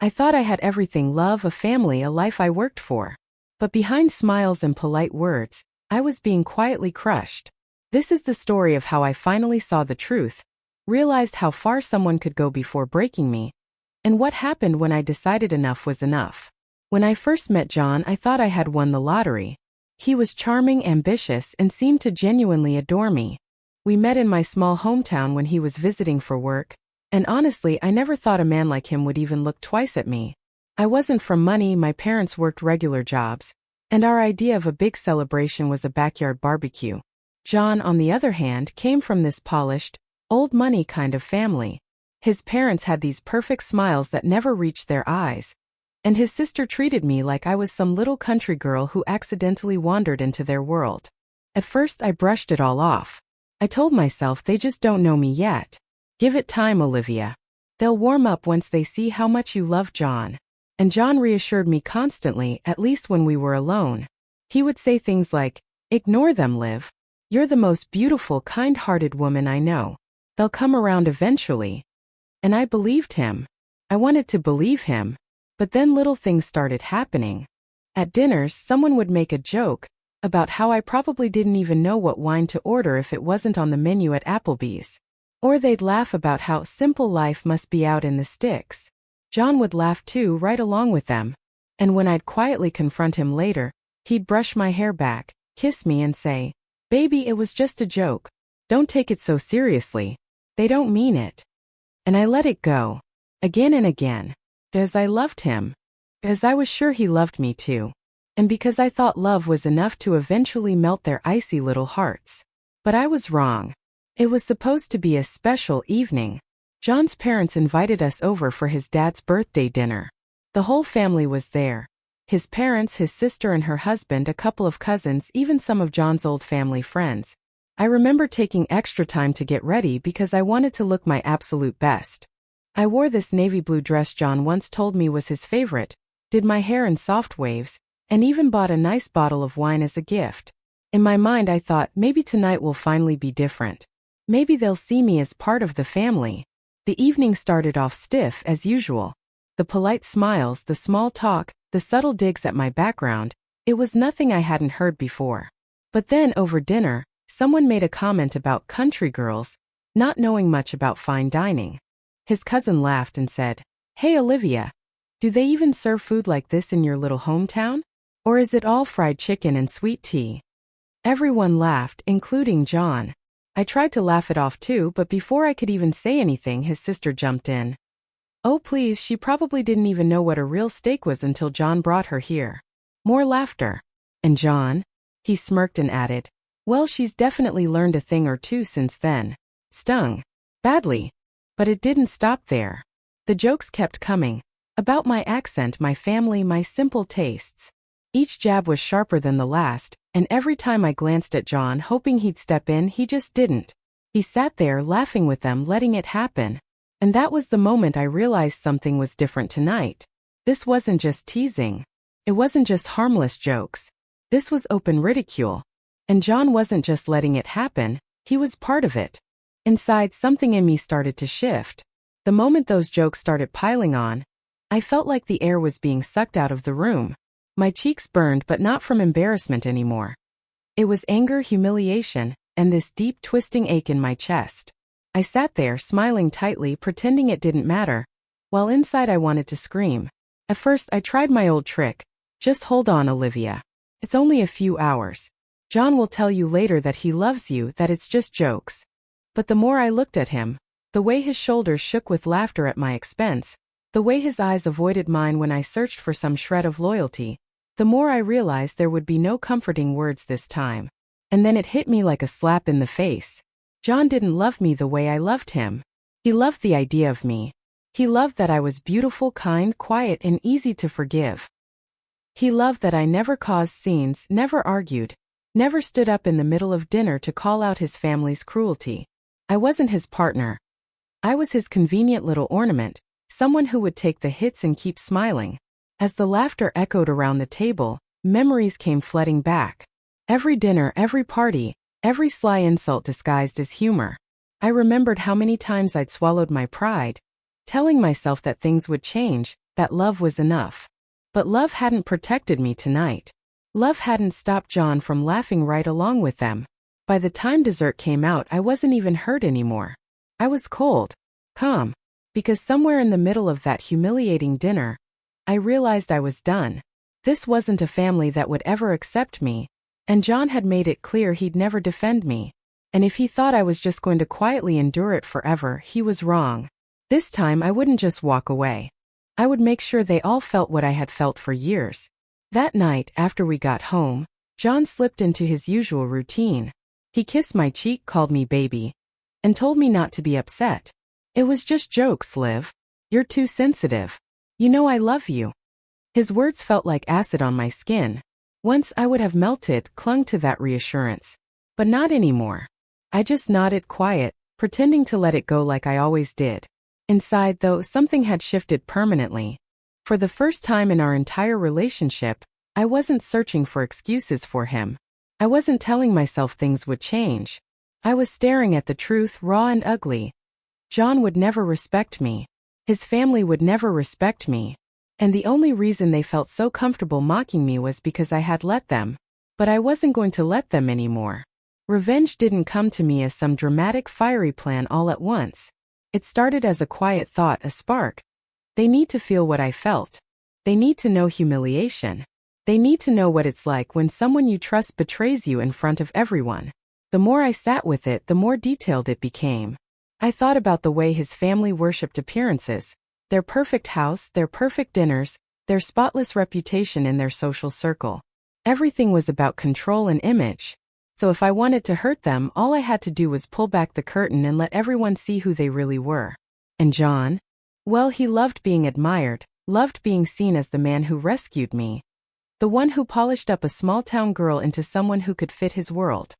I thought I had everything: love, a family, a life I worked for. But behind smiles and polite words, I was being quietly crushed. This is the story of how I finally saw the truth, realized how far someone could go before breaking me, and what happened when I decided enough was enough. When I first met John, I thought I had won the lottery. He was charming, ambitious, and seemed to genuinely adore me. We met in my small hometown when he was visiting for work, and honestly, I never thought a man like him would even look twice at me. I wasn't from money, my parents worked regular jobs, and our idea of a big celebration was a backyard barbecue. John, on the other hand, came from this polished, old money kind of family. His parents had these perfect smiles that never reached their eyes, and his sister treated me like I was some little country girl who accidentally wandered into their world. At first, I brushed it all off. I told myself, they just don't know me yet. Give it time, Olivia. They'll warm up once they see how much you love John. And John reassured me constantly, at least when we were alone. He would say things like, "Ignore them, Liv. You're the most beautiful, kind-hearted woman I know. They'll come around eventually." And I believed him. I wanted to believe him. But then little things started happening. At dinners, someone would make a joke about how I probably didn't even know what wine to order if it wasn't on the menu at Applebee's. Or they'd laugh about how simple life must be out in the sticks. John would laugh too, right along with them. And when I'd quietly confront him later, he'd brush my hair back, kiss me and say, "Baby, it was just a joke. Don't take it so seriously. They don't mean it." And I let it go. Again and again. Because I loved him. Because I was sure he loved me too. And because I thought love was enough to eventually melt their icy little hearts. But I was wrong. It was supposed to be a special evening. John's parents invited us over for his dad's birthday dinner. The whole family was there. His parents, his sister and her husband, a couple of cousins, even some of John's old family friends. I remember taking extra time to get ready because I wanted to look my absolute best. I wore this navy blue dress John once told me was his favorite, did my hair in soft waves, and even bought a nice bottle of wine as a gift. In my mind I thought, maybe tonight will finally be different. Maybe they'll see me as part of the family. The evening started off stiff as usual. The polite smiles, the small talk, the subtle digs at my background, it was nothing I hadn't heard before. But then over dinner, someone made a comment about country girls, not knowing much about fine dining. His cousin laughed and said, "Hey Olivia, do they even serve food like this in your little hometown? Or is it all fried chicken and sweet tea?" Everyone laughed, including John. I tried to laugh it off too, but before I could even say anything, his sister jumped in. "Oh please, she probably didn't even know what a real steak was until John brought her here." More laughter. "And John?" He smirked and added, "Well, she's definitely learned a thing or two since then." Stung. Badly. But it didn't stop there. The jokes kept coming. About my accent, my family, my simple tastes. Each jab was sharper than the last, and every time I glanced at John hoping he'd step in, he just didn't. He sat there laughing with them, letting it happen. And that was the moment I realized something was different tonight. This wasn't just teasing. It wasn't just harmless jokes. This was open ridicule. And John wasn't just letting it happen, he was part of it. Inside, something in me started to shift. The moment those jokes started piling on, I felt like the air was being sucked out of the room. My cheeks burned, but not from embarrassment anymore. It was anger, humiliation, and this deep twisting ache in my chest. I sat there, smiling tightly, pretending it didn't matter, while inside I wanted to scream. At first I tried my old trick. "Just hold on, Olivia. It's only a few hours. John will tell you later that he loves you, that it's just jokes." But the more I looked at him, the way his shoulders shook with laughter at my expense, the way his eyes avoided mine when I searched for some shred of loyalty, the more I realized there would be no comforting words this time. And then it hit me like a slap in the face. John didn't love me the way I loved him. He loved the idea of me. He loved that I was beautiful, kind, quiet, and easy to forgive. He loved that I never caused scenes, never argued, never stood up in the middle of dinner to call out his family's cruelty. I wasn't his partner. I was his convenient little ornament, someone who would take the hits and keep smiling. As the laughter echoed around the table, memories came flooding back. Every dinner, every party, every sly insult disguised as humor. I remembered how many times I'd swallowed my pride, telling myself that things would change, that love was enough. But love hadn't protected me tonight. Love hadn't stopped John from laughing right along with them. By the time dessert came out, I wasn't even hurt anymore. I was cold, calm, because somewhere in the middle of that humiliating dinner, I realized I was done. This wasn't a family that would ever accept me, and John had made it clear he'd never defend me. And if he thought I was just going to quietly endure it forever, he was wrong. This time I wouldn't just walk away. I would make sure they all felt what I had felt for years. That night, after we got home, John slipped into his usual routine. He kissed my cheek, called me baby, and told me not to be upset. It was just jokes, Liv. You're too sensitive. You know I love you. His words felt like acid on my skin. Once I would have melted, clung to that reassurance. But not anymore. I just nodded, quiet, pretending to let it go like I always did. Inside, though, something had shifted permanently. For the first time in our entire relationship, I wasn't searching for excuses for him. I wasn't telling myself things would change. I was staring at the truth, raw and ugly. John would never respect me. His family would never respect me. And the only reason they felt so comfortable mocking me was because I had let them. But I wasn't going to let them anymore. Revenge didn't come to me as some dramatic, fiery plan all at once. It started as a quiet thought, a spark. They need to feel what I felt. They need to know humiliation. They need to know what it's like when someone you trust betrays you in front of everyone. The more I sat with it, the more detailed it became. I thought about the way his family worshipped appearances, their perfect house, their perfect dinners, their spotless reputation in their social circle. Everything was about control and image. So if I wanted to hurt them, all I had to do was pull back the curtain and let everyone see who they really were. And John? Well, he loved being admired, loved being seen as the man who rescued me. The one who polished up a small-town girl into someone who could fit his world.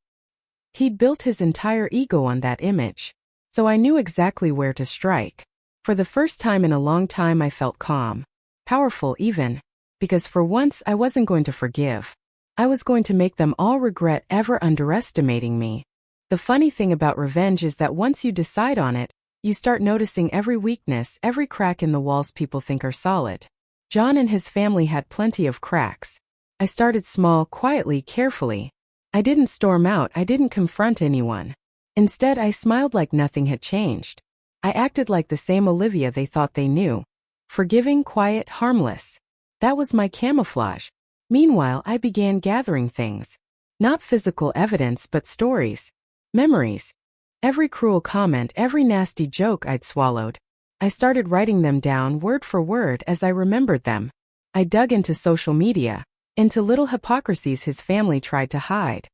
He'd built his entire ego on that image. So I knew exactly where to strike. For the first time in a long time I felt calm. Powerful even. Because for once I wasn't going to forgive. I was going to make them all regret ever underestimating me. The funny thing about revenge is that once you decide on it, you start noticing every weakness, every crack in the walls people think are solid. John and his family had plenty of cracks. I started small, quietly, carefully. I didn't storm out, I didn't confront anyone. Instead, I smiled like nothing had changed. I acted like the same Olivia they thought they knew. Forgiving, quiet, harmless. That was my camouflage. Meanwhile, I began gathering things. Not physical evidence, but stories. Memories. Every cruel comment, every nasty joke I'd swallowed. I started writing them down word for word as I remembered them. I dug into social media, into little hypocrisies his family tried to hide.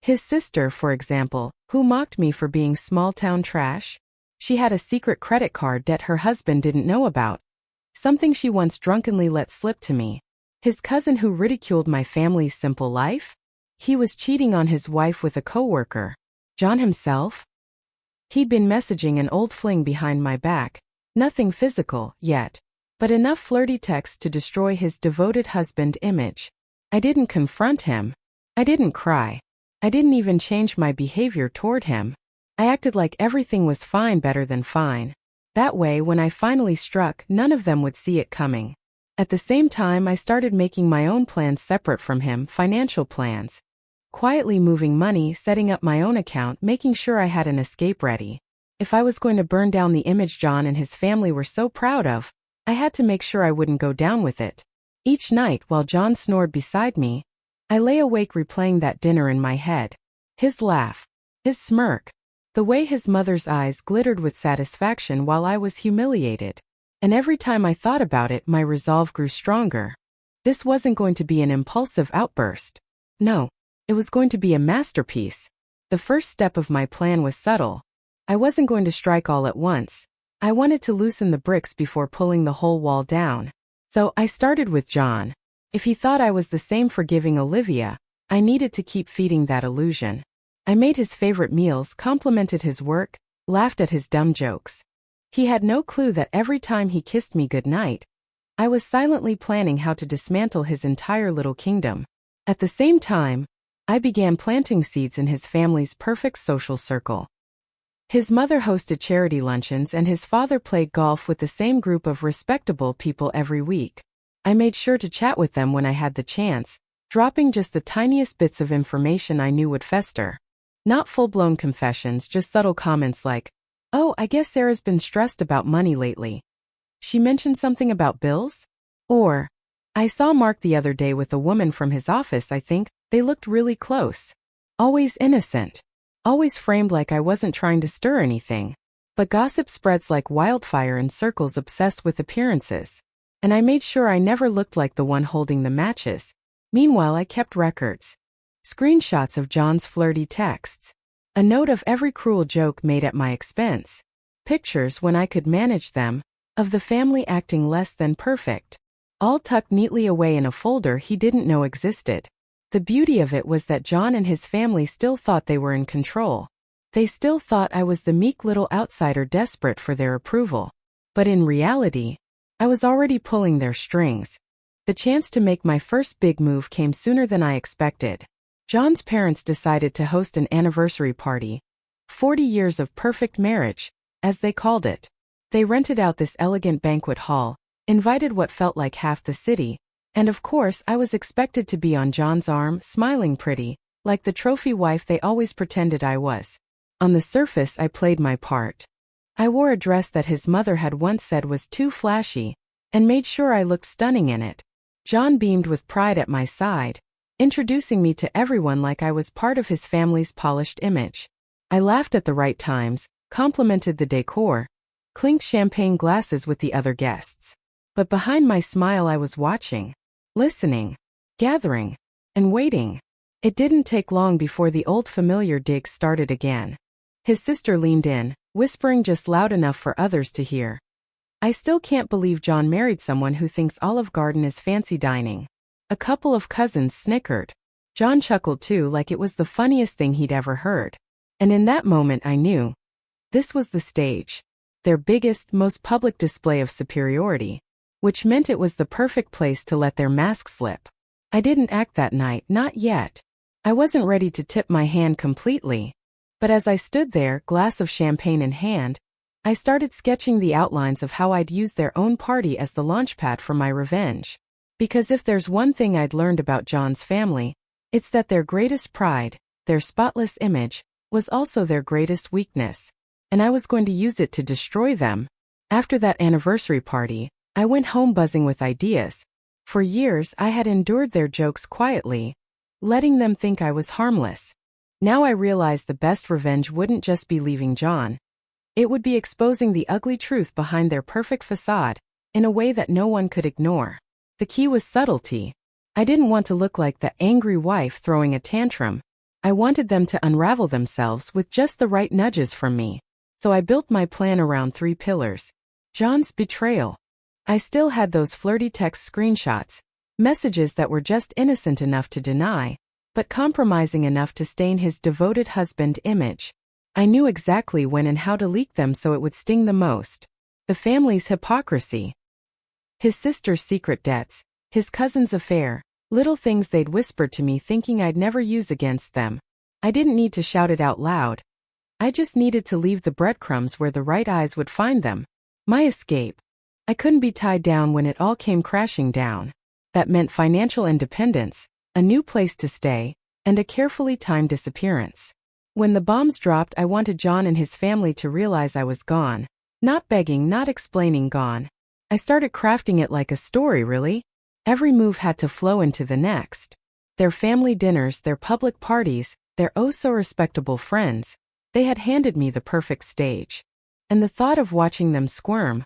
His sister, for example, who mocked me for being small-town trash. She had a secret credit card that her husband didn't know about. Something she once drunkenly let slip to me. His cousin who ridiculed my family's simple life? He was cheating on his wife with a coworker. John himself? He'd been messaging an old fling behind my back. Nothing physical, yet. But enough flirty text to destroy his devoted husband image. I didn't confront him. I didn't cry. I didn't even change my behavior toward him. I acted like everything was fine, better than fine. That way, when I finally struck, none of them would see it coming. At the same time, I started making my own plans separate from him, financial plans. Quietly moving money, setting up my own account, making sure I had an escape ready. If I was going to burn down the image John and his family were so proud of, I had to make sure I wouldn't go down with it. Each night, while John snored beside me, I lay awake replaying that dinner in my head. His laugh. His smirk. The way his mother's eyes glittered with satisfaction while I was humiliated. And every time I thought about it, my resolve grew stronger. This wasn't going to be an impulsive outburst. No, it was going to be a masterpiece. The first step of my plan was subtle. I wasn't going to strike all at once. I wanted to loosen the bricks before pulling the whole wall down. So I started with John. If he thought I was the same forgiving Olivia, I needed to keep feeding that illusion. I made his favorite meals, complimented his work, laughed at his dumb jokes. He had no clue that every time he kissed me goodnight, I was silently planning how to dismantle his entire little kingdom. At the same time, I began planting seeds in his family's perfect social circle. His mother hosted charity luncheons and his father played golf with the same group of respectable people every week. I made sure to chat with them when I had the chance, dropping just the tiniest bits of information I knew would fester. Not full-blown confessions, just subtle comments like, "Oh, I guess Sarah's been stressed about money lately. She mentioned something about bills?" Or, "I saw Mark the other day with a woman from his office, I think. They looked really close." Always innocent. Always framed like I wasn't trying to stir anything. But gossip spreads like wildfire in circles obsessed with appearances. And I made sure I never looked like the one holding the matches. Meanwhile, I kept records. Screenshots of John's flirty texts. A note of every cruel joke made at my expense. Pictures, when I could manage them, of the family acting less than perfect. All tucked neatly away in a folder he didn't know existed. The beauty of it was that John and his family still thought they were in control. They still thought I was the meek little outsider desperate for their approval. But in reality, I was already pulling their strings. The chance to make my first big move came sooner than I expected. John's parents decided to host an anniversary party. 40 years of perfect marriage, as they called it. They rented out this elegant banquet hall, invited what felt like half the city, and of course I was expected to be on John's arm, smiling pretty, like the trophy wife they always pretended I was. On the surface, I played my part. I wore a dress that his mother had once said was too flashy, and made sure I looked stunning in it. John beamed with pride at my side, introducing me to everyone like I was part of his family's polished image. I laughed at the right times, complimented the decor, clinked champagne glasses with the other guests. But behind my smile I was watching, listening, gathering, and waiting. It didn't take long before the old familiar digs started again. His sister leaned in, whispering just loud enough for others to hear. "I still can't believe John married someone who thinks Olive Garden is fancy dining." A couple of cousins snickered. John chuckled too, like it was the funniest thing he'd ever heard. And in that moment I knew. This was the stage. Their biggest, most public display of superiority. Which meant it was the perfect place to let their mask slip. I didn't act that night, not yet. I wasn't ready to tip my hand completely. But as I stood there, glass of champagne in hand, I started sketching the outlines of how I'd use their own party as the launchpad for my revenge. Because if there's one thing I'd learned about John's family, it's that their greatest pride, their spotless image, was also their greatest weakness. And I was going to use it to destroy them. After that anniversary party, I went home buzzing with ideas. For years I had endured their jokes quietly, letting them think I was harmless. Now I realized the best revenge wouldn't just be leaving John. It would be exposing the ugly truth behind their perfect facade, in a way that no one could ignore. The key was subtlety. I didn't want to look like the angry wife throwing a tantrum. I wanted them to unravel themselves with just the right nudges from me. So I built my plan around 3 pillars. John's betrayal. I still had those flirty text screenshots, messages that were just innocent enough to deny, but compromising enough to stain his devoted husband image. I knew exactly when and how to leak them so it would sting the most. The family's hypocrisy. His sister's secret debts, his cousin's affair, little things they'd whispered to me thinking I'd never use against them. I didn't need to shout it out loud. I just needed to leave the breadcrumbs where the right eyes would find them. My escape. I couldn't be tied down when it all came crashing down. That meant financial independence, a new place to stay, and a carefully timed disappearance. When the bombs dropped, I wanted John and his family to realize I was gone. Not begging, not explaining, gone. I started crafting it like a story, really. Every move had to flow into the next. Their family dinners, their public parties, their oh-so-respectable friends. They had handed me the perfect stage. And the thought of watching them squirm,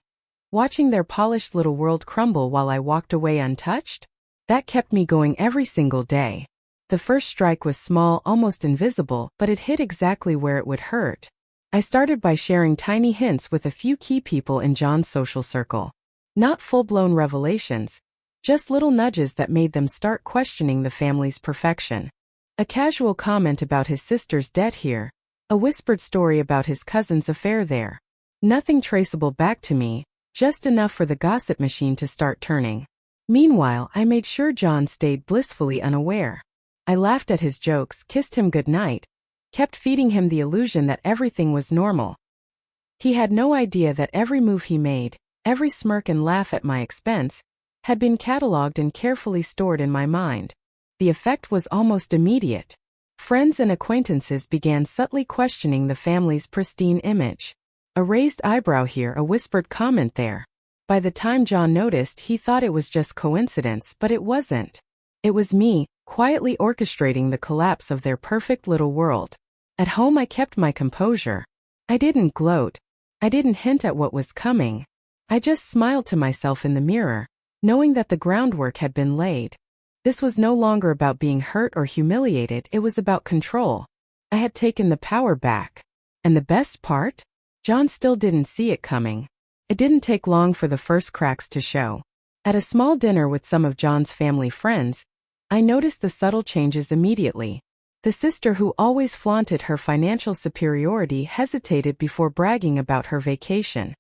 watching their polished little world crumble while I walked away untouched, that kept me going every single day. The first strike was small, almost invisible, but it hit exactly where it would hurt. I started by sharing tiny hints with a few key people in John's social circle. Not full-blown revelations, just little nudges that made them start questioning the family's perfection. A casual comment about his sister's debt here, a whispered story about his cousin's affair there. Nothing traceable back to me, just enough for the gossip machine to start turning. Meanwhile, I made sure John stayed blissfully unaware. I laughed at his jokes, kissed him goodnight, kept feeding him the illusion that everything was normal. He had no idea that every move he made, every smirk and laugh at my expense, had been catalogued and carefully stored in my mind. The effect was almost immediate. Friends and acquaintances began subtly questioning the family's pristine image. A raised eyebrow here, a whispered comment there. By the time John noticed, he thought it was just coincidence, but it wasn't. It was me, quietly orchestrating the collapse of their perfect little world. At home I kept my composure. I didn't gloat. I didn't hint at what was coming. I just smiled to myself in the mirror, knowing that the groundwork had been laid. This was no longer about being hurt or humiliated, it was about control. I had taken the power back. And the best part? John still didn't see it coming. It didn't take long for the first cracks to show. At a small dinner with some of John's family friends, I noticed the subtle changes immediately. The sister who always flaunted her financial superiority hesitated before bragging about her vacation.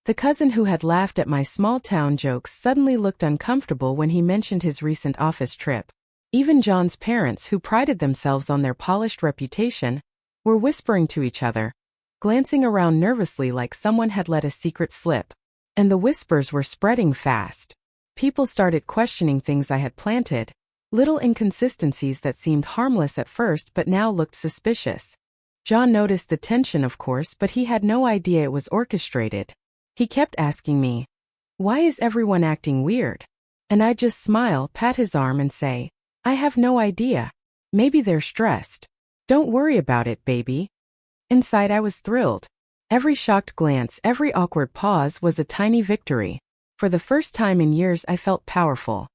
The cousin who had laughed at my small-town jokes suddenly looked uncomfortable when he mentioned his recent office trip. Even John's parents, who prided themselves on their polished reputation, were whispering to each other, glancing around nervously like someone had let a secret slip. And the whispers were spreading fast. People started questioning things I had planted, little inconsistencies that seemed harmless at first but now looked suspicious. John noticed the tension, of course, but he had no idea it was orchestrated. He kept asking me, "Why is everyone acting weird?" And I'd just smile, pat his arm and say, "I have no idea. Maybe they're stressed. Don't worry about it, baby." Inside I was thrilled. Every shocked glance, every awkward pause was a tiny victory. For the first time in years I felt powerful.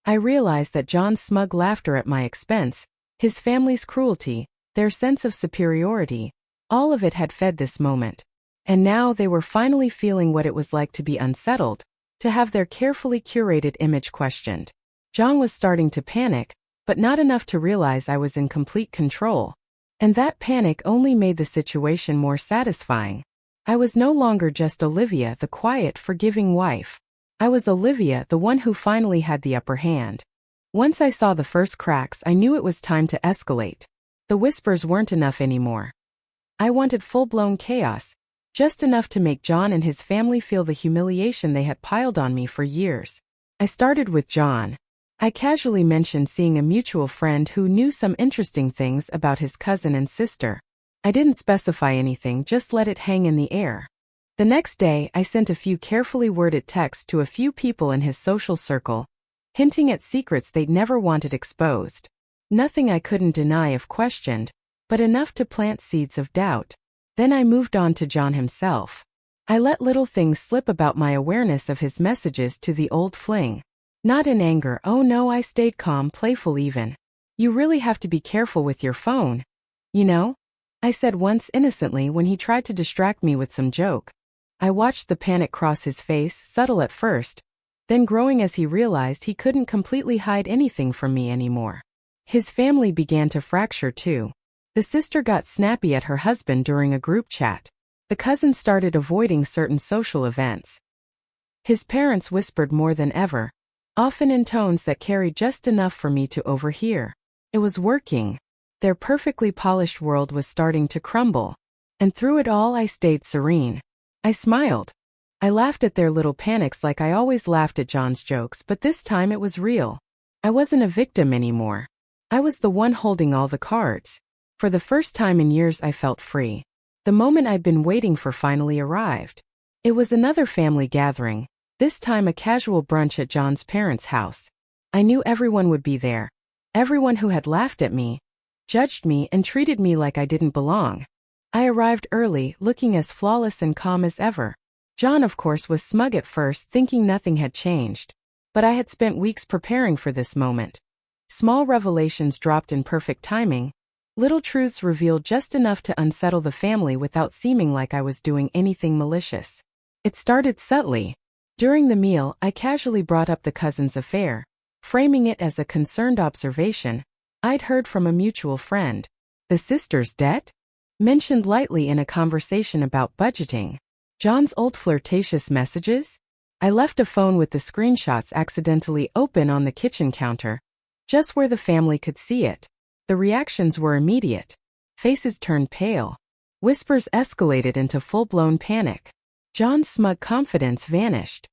I realized that John's smug laughter at my expense, his family's cruelty, their sense of superiority, all of it had fed this moment. And now they were finally feeling what it was like to be unsettled, to have their carefully curated image questioned. John was starting to panic, but not enough to realize I was in complete control. And that panic only made the situation more satisfying. I was no longer just Olivia, the quiet, forgiving wife. I was Olivia, the one who finally had the upper hand. Once I saw the first cracks, I knew it was time to escalate. The whispers weren't enough anymore. I wanted full-blown chaos, just enough to make John and his family feel the humiliation they had piled on me for years. I started with John. I casually mentioned seeing a mutual friend who knew some interesting things about his cousin and sister. I didn't specify anything, just let it hang in the air. The next day, I sent a few carefully worded texts to a few people in his social circle, hinting at secrets they'd never wanted exposed. Nothing I couldn't deny if questioned, but enough to plant seeds of doubt. Then I moved on to John himself. I let little things slip about my awareness of his messages to the old fling. Not in anger, oh no, I stayed calm, playful even. "You really have to be careful with your phone. You know?" I said once innocently when he tried to distract me with some joke. I watched the panic cross his face, subtle at first, then growing as he realized he couldn't completely hide anything from me anymore. His family began to fracture too. The sister got snappy at her husband during a group chat. The cousin started avoiding certain social events. His parents whispered more than ever, often in tones that carried just enough for me to overhear. It was working. Their perfectly polished world was starting to crumble. And through it all I stayed serene. I smiled. I laughed at their little panics like I always laughed at John's jokes, but this time it was real. I wasn't a victim anymore. I was the one holding all the cards. For the first time in years I felt free. The moment I'd been waiting for finally arrived. It was another family gathering, this time a casual brunch at John's parents' house. I knew everyone would be there. Everyone who had laughed at me, judged me, and treated me like I didn't belong. I arrived early, looking as flawless and calm as ever. John, of course, was smug at first, thinking nothing had changed. But I had spent weeks preparing for this moment. Small revelations dropped in perfect timing. Little truths revealed just enough to unsettle the family without seeming like I was doing anything malicious. It started subtly. During the meal, I casually brought up the cousin's affair, framing it as a concerned observation I'd heard from a mutual friend. The sister's debt? Mentioned lightly in a conversation about budgeting. John's old flirtatious messages? I left a phone with the screenshots accidentally open on the kitchen counter, just where the family could see it. The reactions were immediate. Faces turned pale. Whispers escalated into full-blown panic. John's smug confidence vanished.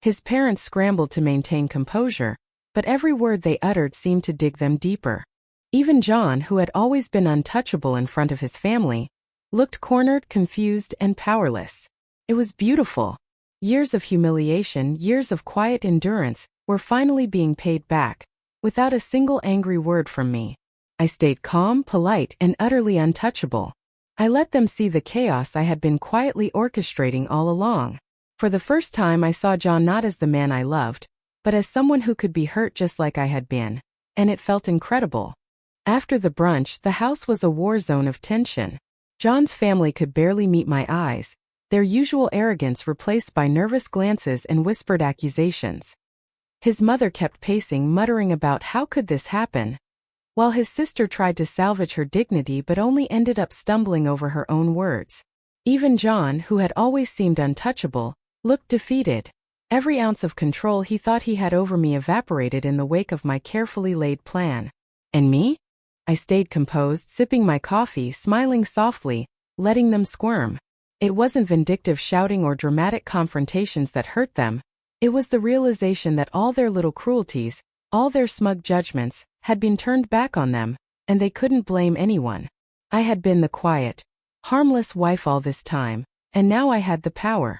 His parents scrambled to maintain composure, but every word they uttered seemed to dig them deeper. Even John, who had always been untouchable in front of his family, looked cornered, confused, and powerless. It was beautiful. Years of humiliation, years of quiet endurance, were finally being paid back, without a single angry word from me. I stayed calm, polite, and utterly untouchable. I let them see the chaos I had been quietly orchestrating all along. For the first time I saw John not as the man I loved, but as someone who could be hurt just like I had been, and it felt incredible. After the brunch, the house was a war zone of tension. John's family could barely meet my eyes, their usual arrogance replaced by nervous glances and whispered accusations. His mother kept pacing, muttering about how could this happen, while his sister tried to salvage her dignity but only ended up stumbling over her own words. Even John, who had always seemed untouchable, looked defeated. Every ounce of control he thought he had over me evaporated in the wake of my carefully laid plan. And me? I stayed composed, sipping my coffee, smiling softly, letting them squirm. It wasn't vindictive shouting or dramatic confrontations that hurt them. It was the realization that all their little cruelties, all their smug judgments, had been turned back on them, and they couldn't blame anyone. I had been the quiet, harmless wife all this time, and now I had the power.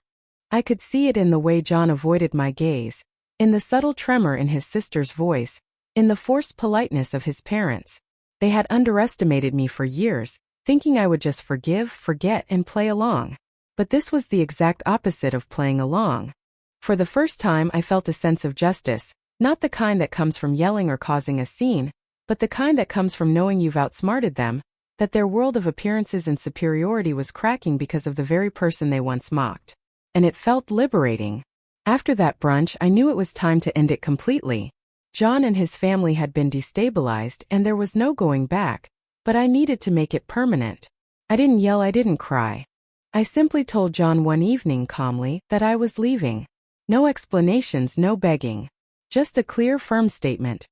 I could see it in the way John avoided my gaze, in the subtle tremor in his sister's voice, in the forced politeness of his parents. They had underestimated me for years, thinking I would just forgive, forget, and play along. But this was the exact opposite of playing along. For the first time I felt a sense of justice, not the kind that comes from yelling or causing a scene, but the kind that comes from knowing you've outsmarted them, that their world of appearances and superiority was cracking because of the very person they once mocked. And it felt liberating. After that brunch, I knew it was time to end it completely. John and his family had been destabilized and there was no going back, but I needed to make it permanent. I didn't yell, I didn't cry. I simply told John one evening calmly that I was leaving. No explanations, no begging. Just a clear, firm statement.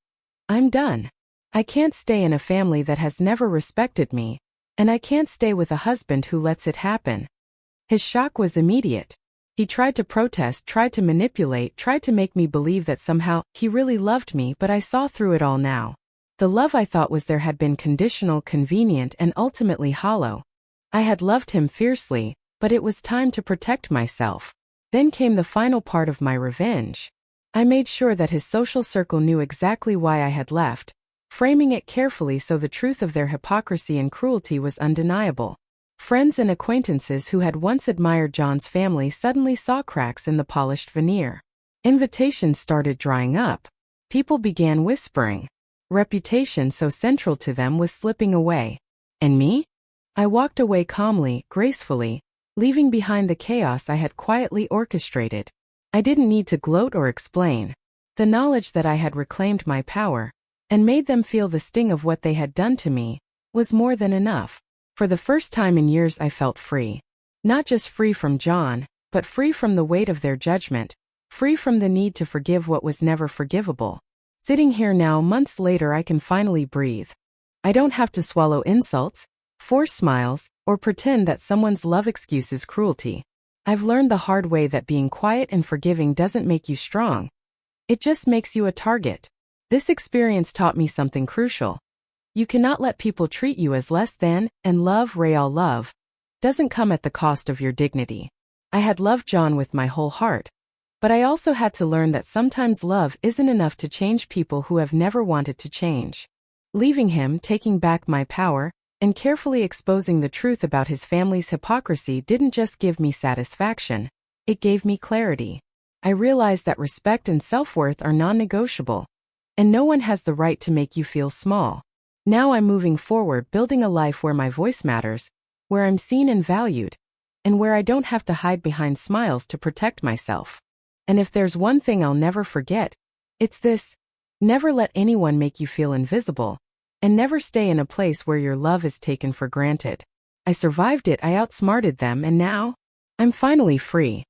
I'm done. I can't stay in a family that has never respected me, and I can't stay with a husband who lets it happen. His shock was immediate. He tried to protest, tried to manipulate, tried to make me believe that somehow he really loved me, but I saw through it all now. The love I thought was there had been conditional, convenient, and ultimately hollow. I had loved him fiercely, but it was time to protect myself. Then came the final part of my revenge. I made sure that his social circle knew exactly why I had left, framing it carefully so the truth of their hypocrisy and cruelty was undeniable. Friends and acquaintances who had once admired John's family suddenly saw cracks in the polished veneer. Invitations started drying up. People began whispering. Reputation so central to them was slipping away. And me? I walked away calmly, gracefully, leaving behind the chaos I had quietly orchestrated. I didn't need to gloat or explain. The knowledge that I had reclaimed my power, and made them feel the sting of what they had done to me, was more than enough. For the first time in years I felt free. Not just free from John, but free from the weight of their judgment, free from the need to forgive what was never forgivable. Sitting here now, months later, I can finally breathe. I don't have to swallow insults, force smiles, or pretend that someone's love excuses cruelty. I've learned the hard way that being quiet and forgiving doesn't make you strong. It just makes you a target. This experience taught me something crucial. You cannot let people treat you as less than, and love, real love, doesn't come at the cost of your dignity. I had loved John with my whole heart, but I also had to learn that sometimes love isn't enough to change people who have never wanted to change. Leaving him, taking back my power, and carefully exposing the truth about his family's hypocrisy didn't just give me satisfaction, it gave me clarity. I realized that respect and self-worth are non-negotiable, and no one has the right to make you feel small. Now I'm moving forward, building a life where my voice matters, where I'm seen and valued, and where I don't have to hide behind smiles to protect myself. And if there's one thing I'll never forget, it's this: never let anyone make you feel invisible, and never stay in a place where your love is taken for granted. I survived it, I outsmarted them, and now I'm finally free.